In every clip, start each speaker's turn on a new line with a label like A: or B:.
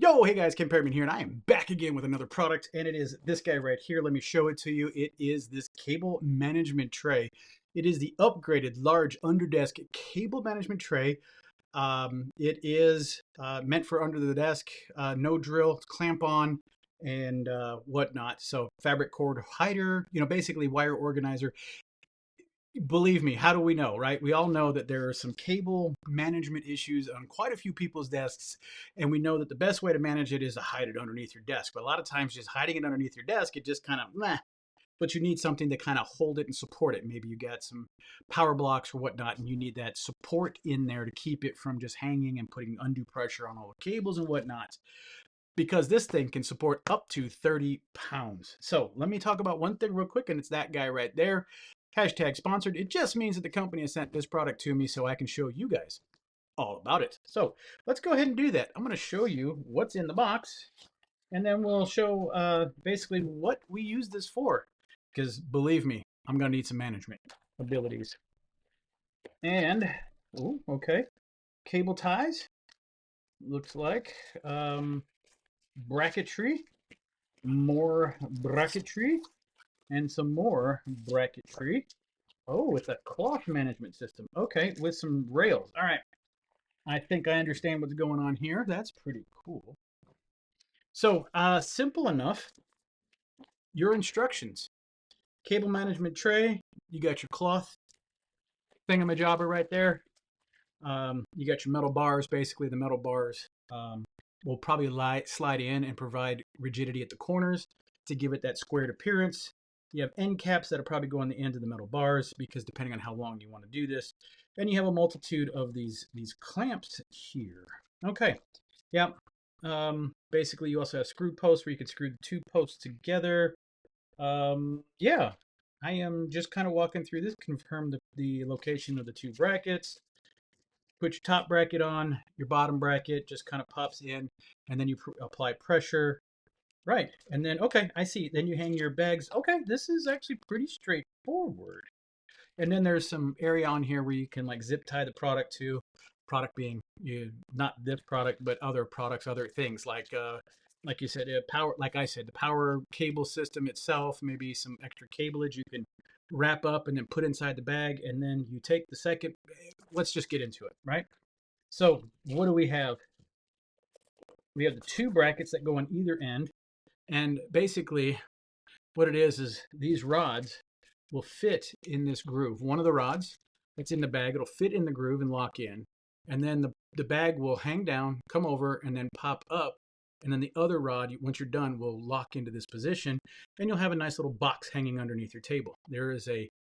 A: Yo, hey guys, Ken Perryman here, and I am back again with another product, and it is this guy right here. Let me show it to you. It is this cable management tray. It is the upgraded large underdesk cable management tray. It is meant for under the desk, no drill, clamp on, and whatnot. So fabric cord hider, basically wire organizer. Believe me, how do we know, right? We all know that there are some cable management issues on quite a few people's desks, and we know that the best way to manage it is to hide it underneath your desk. But a lot of times, just hiding it underneath your desk, it just kind of meh. But you need something to kind of hold it and support it. Maybe you got some power blocks or whatnot, and you need that support in there to keep it from just hanging and putting undue pressure on all the cables and whatnot. Because this thing can support up to 30 pounds. So let me talk about one thing real quick, and it's that guy right there. Hashtag sponsored. It just means that the company has sent this product to me so I can show you guys all about it. So let's go ahead and do that. I'm going to show you what's in the box, and then we'll show basically what we use this for. Because believe me, I'm going to need some management abilities. And, oh, okay, cable ties, looks like. Bracketry, more bracketry, and some more bracketry. Oh, it's a cloth management system. Okay, with some rails. All right. I think I understand what's going on here. That's pretty cool. So, simple enough. Your instructions. Cable management tray. You got your cloth thingamajobber right there. You got your metal bars. Basically, the metal bars will probably slide in and provide rigidity at the corners to give it that squared appearance. You have end caps that'll probably go on the end of the metal bars because depending on how long you want to do this. Then you have a multitude of these clamps here. Okay, yeah. Basically, you also have screw posts where you can screw the two posts together. Yeah, I am just kind of walking through this. Confirm the location of the two brackets. Put your top bracket on, your bottom bracket just kind of pops in, and then you apply pressure. Right, and then, okay, I see. Then you hang your bags. Okay, this is actually pretty straightforward. And then there's some area on here where you can like zip tie the product to, product being not this product, but other products, other things like you said, power. Like I said, the power cable system itself, maybe some extra cableage you can wrap up and then put inside the bag, and then you take the second. Let's just get into it, right? So what do we have? We have the two brackets that go on either end, and basically what it is these rods will fit in this groove. One of the rods that's in the bag, it'll fit in the groove and lock in. And then the bag will hang down, come over, and then pop up. And then the other rod, once you're done, will lock into this position. And you'll have a nice little box hanging underneath your table. There is a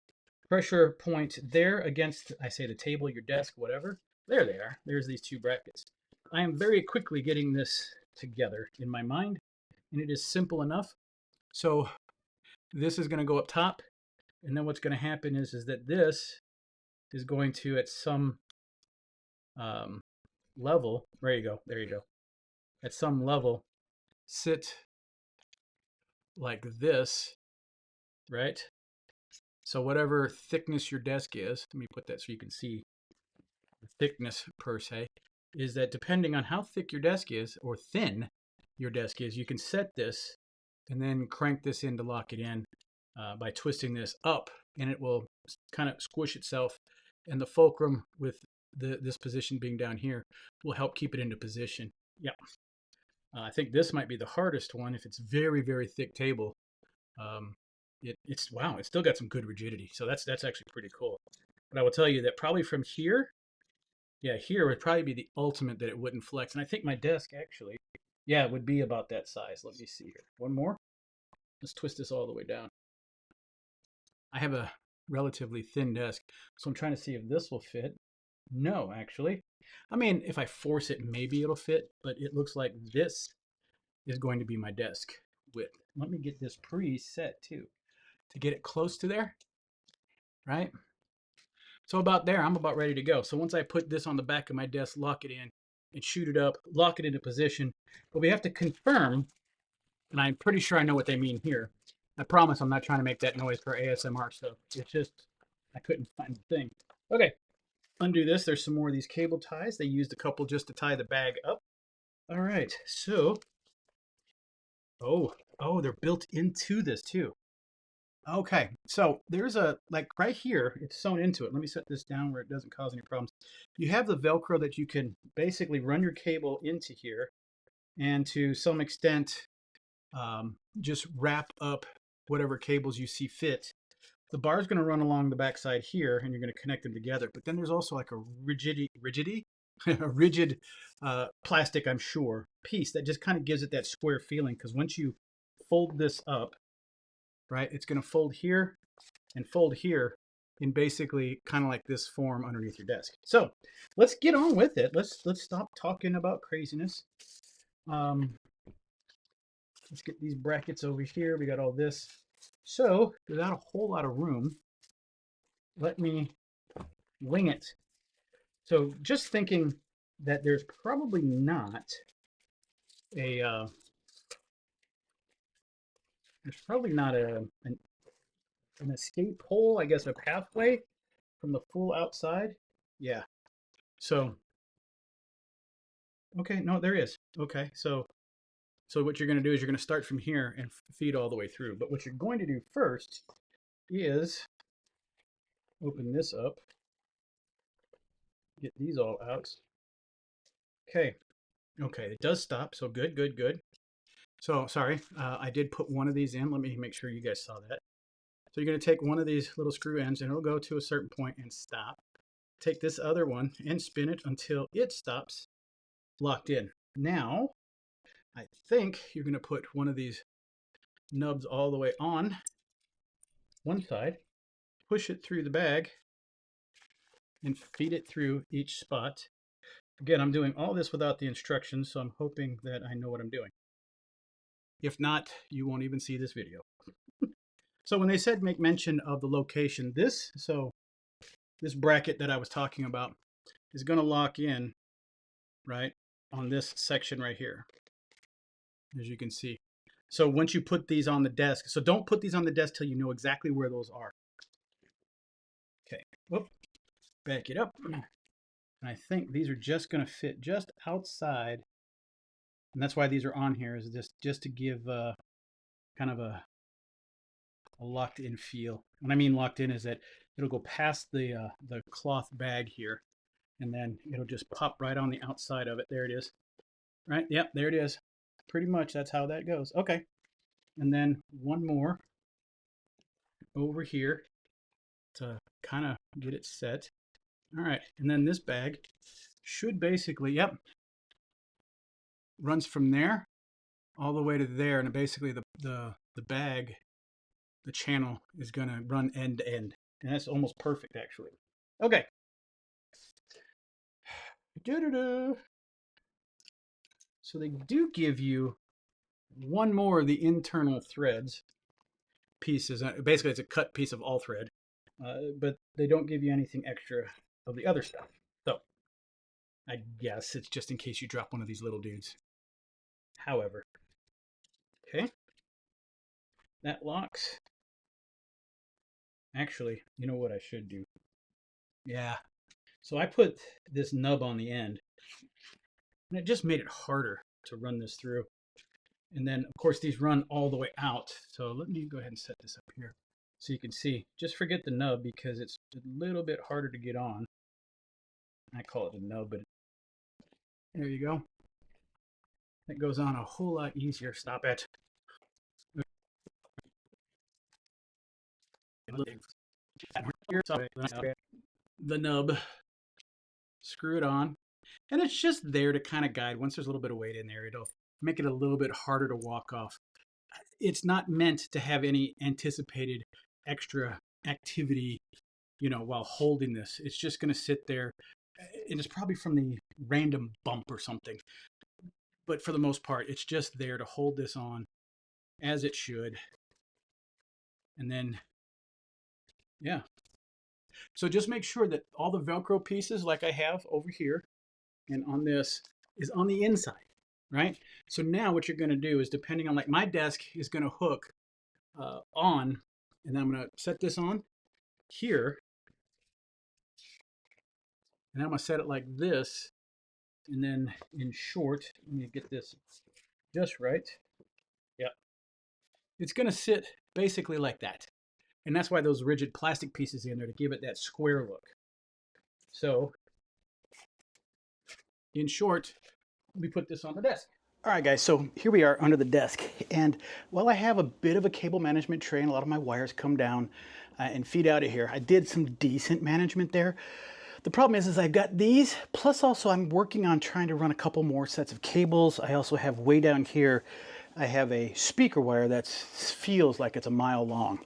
A: pressure point there against, I say the table, your desk, whatever. There they are. There's these two brackets. I am very quickly getting this together in my mind, and it is simple enough. So this is going to go up top, and then what's going to happen is that this is going to, at some level, there you go, at some level, sit like this, right? So whatever thickness your desk is, let me put that so you can see the thickness per se, is that depending on how thick your desk is or thin your desk is, you can set this and then crank this in to lock it in by twisting this up, and it will kind of squish itself, and the fulcrum with this position being down here will help keep it into position. Yeah. I think this might be the hardest one if it's very, very thick table. Um, it's wow, it's still got some good rigidity, so that's actually pretty cool. But I will tell you that probably from here, yeah, here would probably be the ultimate that it wouldn't flex. And I think my desk actually, yeah, it would be about that size. Let me see here. One more. Let's twist this all the way down. I have a relatively thin desk, so I'm trying to see if this will fit. No, actually. I mean, if I force it, maybe it'll fit, but it looks like this is going to be my desk width. Let me get this preset too to get it close to there, right? So about there, I'm about ready to go. So once I put this on the back of my desk, lock it in and shoot it up, lock it into position. But we have to confirm, and I'm pretty sure I know what they mean here. I promise I'm not trying to make that noise for ASMR stuff. It's just, I couldn't find the thing. Okay, undo this. There's some more of these cable ties. They used a couple just to tie the bag up. All right, so, oh, oh, they're built into this too. Okay, so there's a, like right here, it's sewn into it. Let me set this down where it doesn't cause any problems. You have the Velcro that you can basically run your cable into here and to some extent just wrap up whatever cables you see fit. The bar is going to run along the backside here and you're going to connect them together. But then there's also like a rigidity, a rigid plastic, I'm sure, piece that just kind of gives it that square feeling because once you fold this up, right, it's going to fold here and fold here in basically kind of like this form underneath your desk. So let's get on with it. Let's stop talking about craziness. Um, let's get these brackets over here. We got all this. So without a whole lot of room, let me wing it. So just thinking that there's probably not a there's probably not an escape hole, I guess a pathway from the full outside. Yeah. So okay, no, there is. Okay, so what you're going to do is you're going to start from here and feed all the way through. But what you're going to do first is open this up, get these all out. Okay, okay, it does stop. So good, good, good. So sorry, I did put one of these in. Let me make sure you guys saw that. So you're going to take one of these little screw ends and it'll go to a certain point and stop. Take this other one and spin it until it stops locked in. Now, I think you're going to put one of these nubs all the way on one side, push it through the bag, and feed it through each spot. Again, I'm doing all this without the instructions, so I'm hoping that I know what I'm doing. If not, you won't even see this video. So when they said make mention of the location, this bracket that I was talking about is going to lock in, right, on this section right here, as you can see. So once you put these on the desk, so don't put these on the desk till you know exactly where those are. Okay, whoop, back it up. And I think these are just going to fit just outside, and that's why these are on here, is just to give kind of a locked in feel. When I mean locked in is that it'll go past the cloth bag here, and then it'll just pop right on the outside of it. There it is. Right? Yep, there it is. Pretty much that's how that goes. Okay. And then one more over here to kind of get it set. All right. And then this bag should basically, yep, runs from there all the way to there. And basically the bag, the channel is going to run end to end. And that's almost perfect, actually. Okay. So they do give you one more of the internal threads pieces. Basically, it's a cut piece of all thread, but they don't give you anything extra of the other stuff. So I guess it's just in case you drop one of these little dudes. However, okay, that locks. Actually, you know what I should do? Yeah. So I put this nub on the end, and it just made it harder to run this through. And then, of course, these run all the way out. So let me go ahead and set this up here so you can see. Just forget the nub because it's a little bit harder to get on. I call it a nub, but there you go. It goes on a whole lot easier. Stop it. The nub, screw it on, and it's just there to kind of guide. Once there's a little bit of weight in there, it'll make it a little bit harder to walk off. It's not meant to have any anticipated extra activity, while holding this. It's just going to sit there, and it's probably from the random bump or something. But for the most part, it's just there to hold this on as it should. And then, yeah. So just make sure that all the Velcro pieces, like I have over here and on this, is on the inside, right? So now what you're going to do is, depending on, like my desk is going to hook on, and then I'm going to set this on here, and I'm going to set it like this And then in short, let me get this just right. Yeah, it's going to sit basically like that. And that's why those rigid plastic pieces in there to give it that square look. So in short, let me put this on the desk. All right, guys, so here we are under the desk. And while I have a bit of a cable management tray and a lot of my wires come down and feed out of here, I did some decent management there. The problem is I've got these, plus also I'm working on trying to run a couple more sets of cables. I also have way down here, I have a speaker wire that feels like it's a mile long.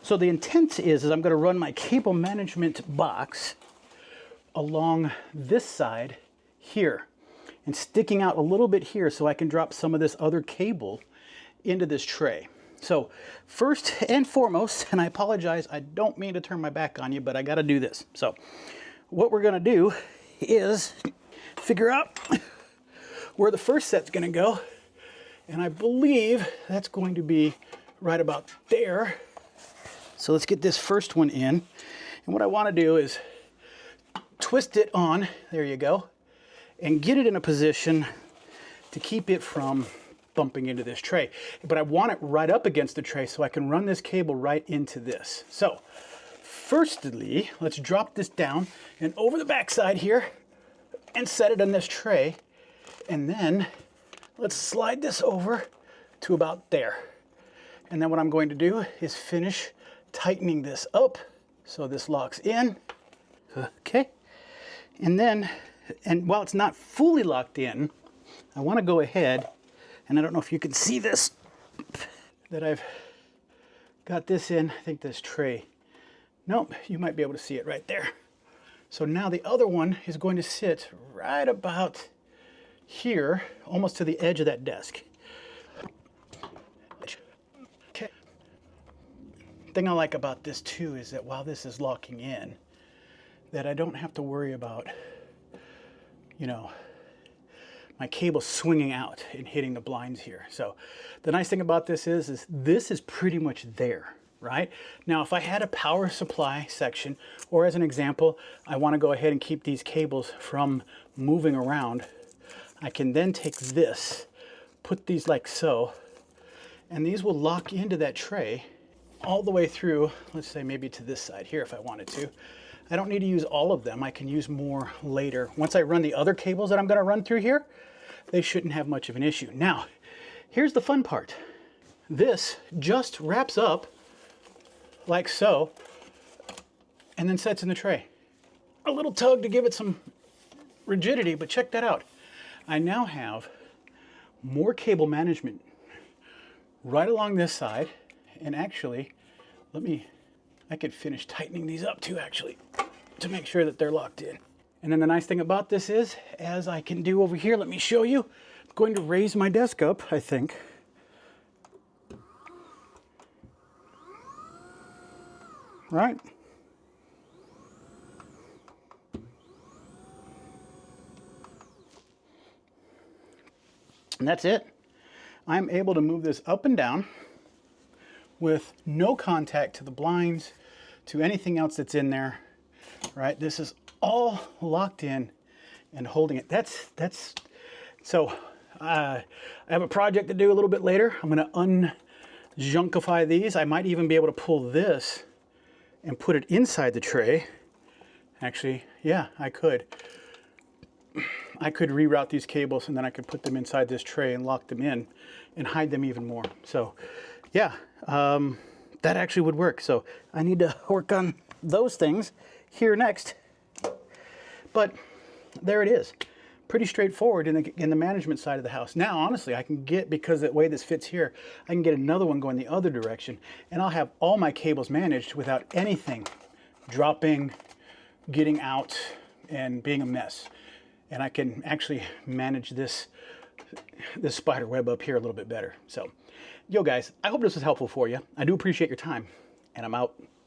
A: So the intent is I'm going to run my cable management box along this side here and sticking out a little bit here so I can drop some of this other cable into this tray. So first and foremost, and I apologize, I don't mean to turn my back on you, but I got to do this. So what we're going to do is figure out where the first set's going to go. And I believe that's going to be right about there. So let's get this first one in. And what I want to do is twist it on, there you go, and get it in a position to keep it from bumping into this tray. But I want it right up against the tray so I can run this cable right into this. So firstly, let's drop this down and over the backside here and set it on this tray. And then let's slide this over to about there. And then what I'm going to do is finish tightening this up so this locks in. Okay. And then, and while it's not fully locked in, I want to go ahead, and I don't know if you can see this, that I've got this in, I think this tray. Nope, you might be able to see it right there. So now the other one is going to sit right about here, almost to the edge of that desk. Okay. The thing I like about this too is that while this is locking in, that I don't have to worry about, you know, my cable swinging out and hitting the blinds here. So the nice thing about this is this is pretty much there, right? Now, if I had a power supply section, or as an example, I want to go ahead and keep these cables from moving around, I can then take this, put these like so, and these will lock into that tray all the way through, let's say maybe to this side here if I wanted to. I don't need to use all of them. I can use more later. Once I run the other cables that I'm going to run through here, they shouldn't have much of an issue. Now, here's the fun part. This just wraps up like so, and then sets in the tray. A little tug to give it some rigidity, but check that out. I now have more cable management right along this side, and actually, I could finish tightening these up too, actually, to make sure that they're locked in. And then the nice thing about this is, as I can do over here, let me show you. I'm going to raise my desk up, I think. Right? And that's it. I'm able to move this up and down with no contact to the blinds, to anything else that's in there, right? This is all locked in and holding it. So I have a project to do a little bit later. I'm gonna unjunkify these. I might even be able to pull this and put it inside the tray. Actually, yeah, I could. I could reroute these cables and then I could put them inside this tray and lock them in and hide them even more. So yeah, that actually would work. So I need to work on those things here next. But there it is. Pretty straightforward in the management side of the house. Now, honestly, I can get, because the way this fits here, I can get another one going the other direction, and I'll have all my cables managed without anything dropping, getting out, and being a mess. And I can actually manage this spider web up here a little bit better. So, yo guys, I hope this was helpful for you. I do appreciate your time, and I'm out.